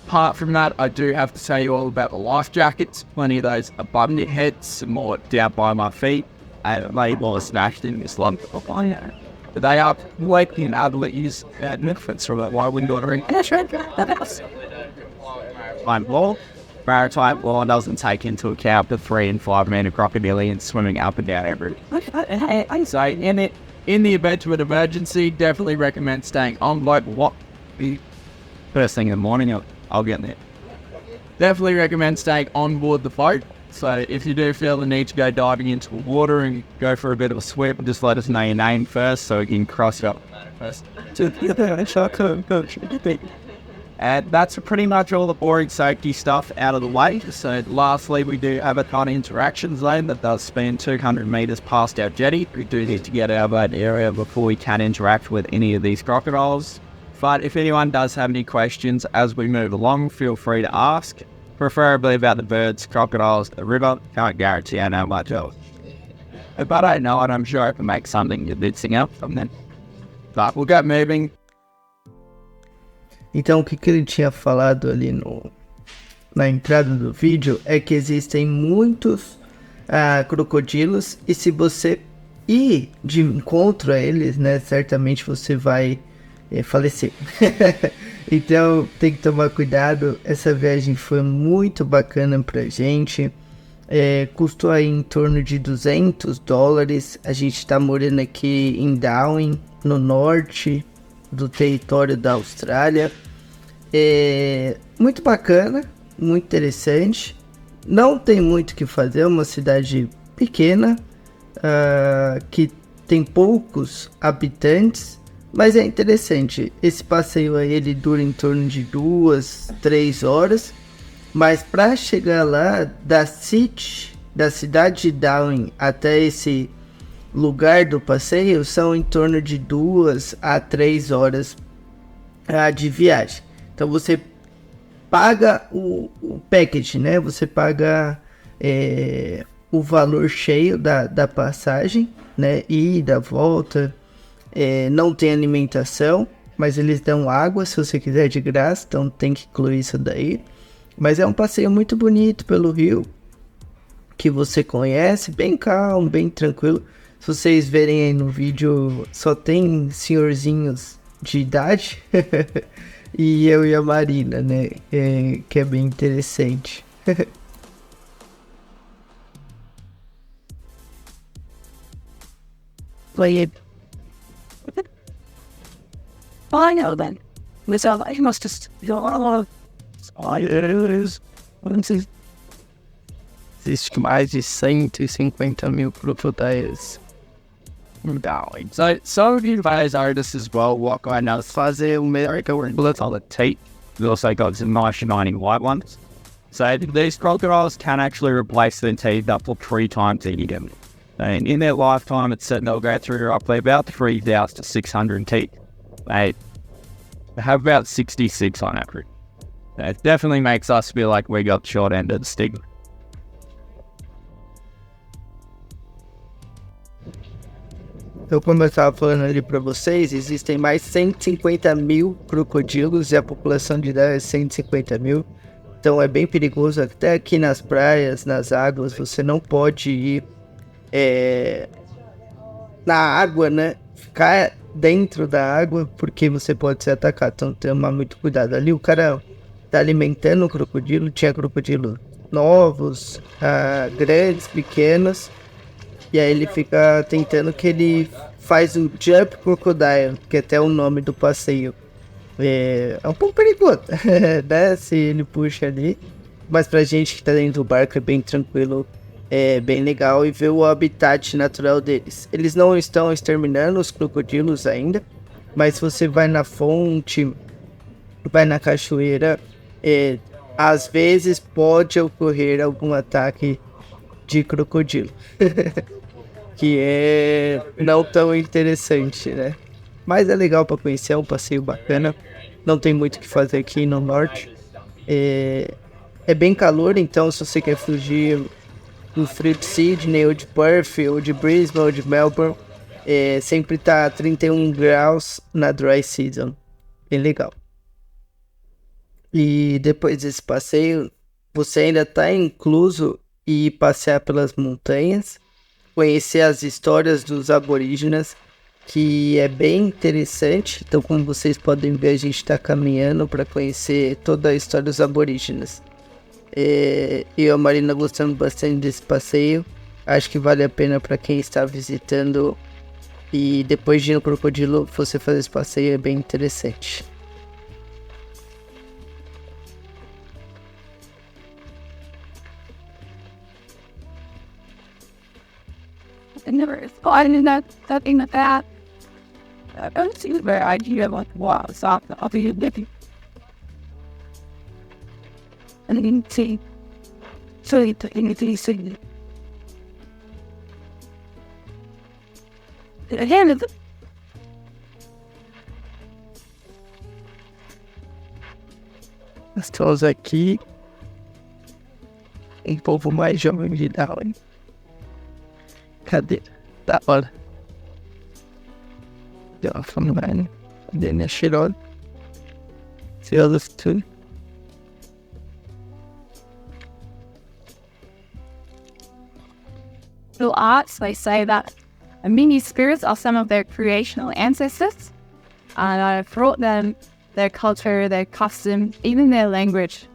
Apart from that, I do have to tell you all about the life jackets. Plenty of those above your heads, some more down by my feet. And label smashed in this lump of fire. They are likely and able to use benefits from that. Why wouldn't ordering maritime law doesn't take into account the 3 and 5 meter crocodilians swimming up and down every. So in the event of an emergency, definitely recommend staying on board. First thing in the morning, I'll get there. Definitely recommend staying on board the boat. So if you do feel the need to go diving into the water and go for a bit of a swim, just let us know your name first so we can cross you up first. And that's pretty much all the boring safety stuff out of the way. So lastly, we do have a kind of interaction zone that does span 200 metres past our jetty. We do need to get out of that area before we can interact with any of these crocodiles. But if anyone does have any questions as we move along, feel free to ask. Preferably about the birds, crocodiles, the river. Can't guarantee I know much else. But I know, and I'm sure I can make something convincing up from then. But we'll get moving. Então o que ele tinha falado ali na entrada do vídeo é que existem muitos crocodilos, e se você ir de encontro a eles, né, certamente você vai falecer. Então tem que tomar cuidado. Essa viagem foi muito bacana pra gente, custou aí em torno de $200. A gente tá morando aqui em Darwin, no norte do território da Austrália. Muito bacana, muito interessante. Não tem muito o que fazer, é uma cidade pequena, que tem poucos habitantes, mas é interessante. Esse passeio aí ele dura em torno de 2-3 horas, mas para chegar lá da cidade de Darwin até esse lugar do passeio são em torno de 2 a 3 horas de viagem. Então você paga o package, né? Você paga o valor cheio da passagem, né? Ida, volta. Não tem alimentação, mas eles dão água se você quiser de graça, então tem que incluir isso daí. Mas é um passeio muito bonito pelo rio, que você conhece, bem calmo, bem tranquilo. Se vocês verem aí no vídeo, só tem senhorzinhos de idade e eu e a Marina, né? Que é bem interessante. Final then. I must just Existe mais de 150 mil crocodiles. So some of you guys artists as well, what I know fazer America were bullets on the teeth. We also got some nice shiny white ones. So these crocodiles can actually replace their teeth up to 3 times a year. And in their lifetime, it's said they'll go through roughly about 3,000 to 600 teeth. They have about 66 on average. It definitely makes us feel like we got the short end of the stick. Então, como eu estava falando ali para vocês, existem mais 150 mil crocodilos e a população de Darwin é 150 mil. Então é bem perigoso, até aqui nas praias, nas águas, você não pode ir na água, né? Ficar dentro da água, porque você pode ser atacado. Então tomar muito cuidado. Ali o cara tá alimentando o crocodilo, tinha crocodilo novos, grandes, pequenos. E aí ele fica tentando que ele faz o Jumping Crocodile, que é até o nome do passeio. É um pouco perigoso, né? Se ele puxa ali. Mas pra gente que tá dentro do barco é bem tranquilo, é bem legal. E ver o habitat natural deles. Eles não estão exterminando os crocodilos ainda, mas se você vai na fonte, vai na cachoeira, às vezes pode ocorrer algum ataque de crocodilo. Que é não tão interessante, né? Mas é legal para conhecer, é um passeio bacana. Não tem muito o que fazer aqui no norte. É bem calor, então se você quer fugir do frio de Sydney, ou de Perth, ou de Brisbane, ou de Melbourne, sempre tá 31 graus na dry season. Bem legal. E depois desse passeio, você ainda está incluso ir passear pelas montanhas, conhecer as histórias dos aborígenes, que é bem interessante. Então, como vocês podem ver, a gente está caminhando para conhecer toda a história dos aborígenes. Eu e a Marina gostamos bastante desse passeio. Acho que vale a pena para quem está visitando. E depois de ir no crocodilo, você fazer esse passeio é bem interessante. I never thought in that thing like that. I don't see the very idea of like wow, stop I'll be living. And then see so you see the hand of the Estamos aqui em povo mais jovem de Darwin. Cadê? Da hora. Deu uma fome, velho. Cadê minha cheirosa? Cheirosa tudo. little arts. They say that mini spirits are some of their creational ancestors, and I've brought them their culture, their custom, even their language.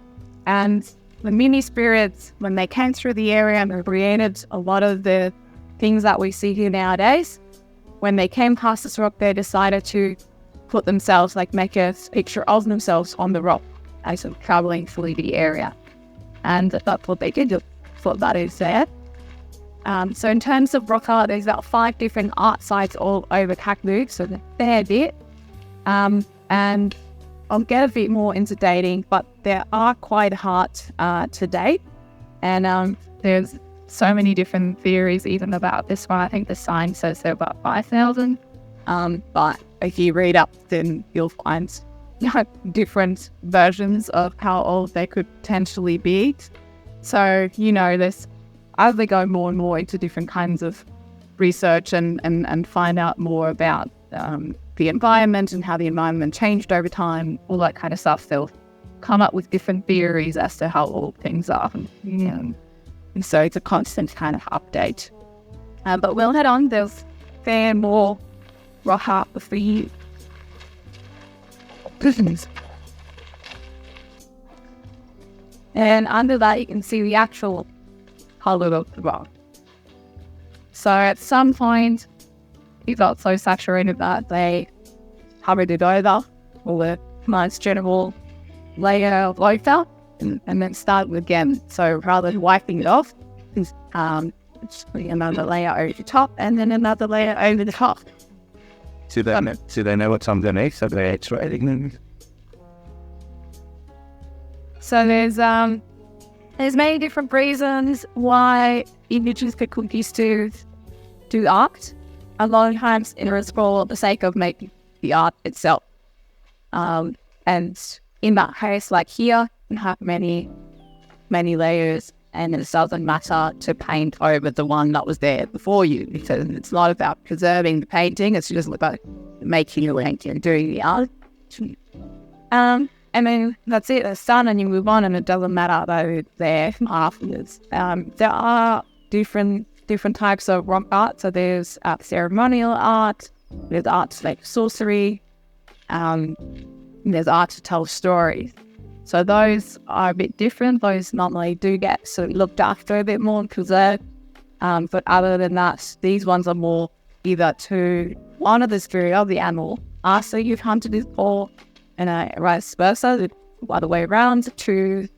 And the mini spirits, when they came through the area and created a lot of the things that we see here nowadays, when they came past this rock, they decided to put themselves, like make a picture of themselves on the rock as of traveling through the area. And that's what they did, just put that is there. So in terms of rock art, there's about 5 different art sites all over Kakadu, so a fair bit. And I'll get a bit more into dating, but there are quite hard to date. And there's so many different theories even about this one. I think the sign says they're about 5,000. But if you read up, then you'll find different versions of how old they could potentially be. So, there's, as they go more and more into different kinds of research and find out more about the environment and how the environment changed over time, all that kind of stuff, they'll come up with different theories as to how old things are. And so it's a constant kind of update. But we'll head on. There's fair more rock art for you. And under that, you can see the actual color of the rock. So at some point, it got so saturated that they covered it over with a nice general layer of volta and then started again. So rather than wiping it off, just putting another layer over the top and then another layer over the top. Do they know what's underneath? So they're X-rating them? So there's many different reasons why images get used to do art. A lot of times it is for the sake of making the art itself. And in that case, like here, you have many layers, and it doesn't matter to paint over the one that was there before you, because it's not about preserving the painting, it's just about making a painting and doing the art. And then that's it, it's done, and you move on, and it doesn't matter though it's there afterwards. There are different types of rock art. So there's ceremonial art, there's art to make sorcery, there's art to tell stories. So those are a bit different. Those normally do get sort of looked after a bit more and preserved. But other than that, these ones are more either to honor the spirit of the animal after you've hunted it, or and vice versa, the other way around, to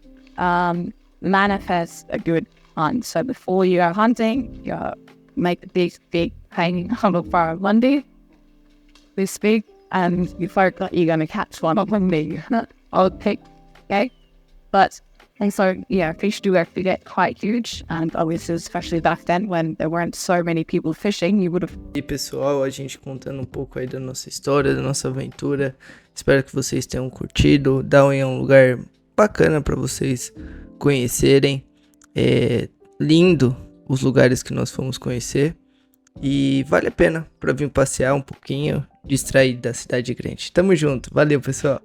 manifest a good hunt. So before you go hunting, you make a big painting of a fire Monday, this big, and you hope that you're going to catch one of them big. I'll pick, okay? But, and so, fish do actually get quite huge, and obviously, especially back then when there weren't so many people fishing, you would have... E pessoal, a gente contando um pouco aí da nossa história, da nossa aventura. Espero que vocês tenham curtido. Darwin é um lugar bacana para vocês conhecerem. É lindo os lugares que nós fomos conhecer. E vale a pena para vir passear um pouquinho, distrair da cidade grande. Tamo junto. Valeu, pessoal.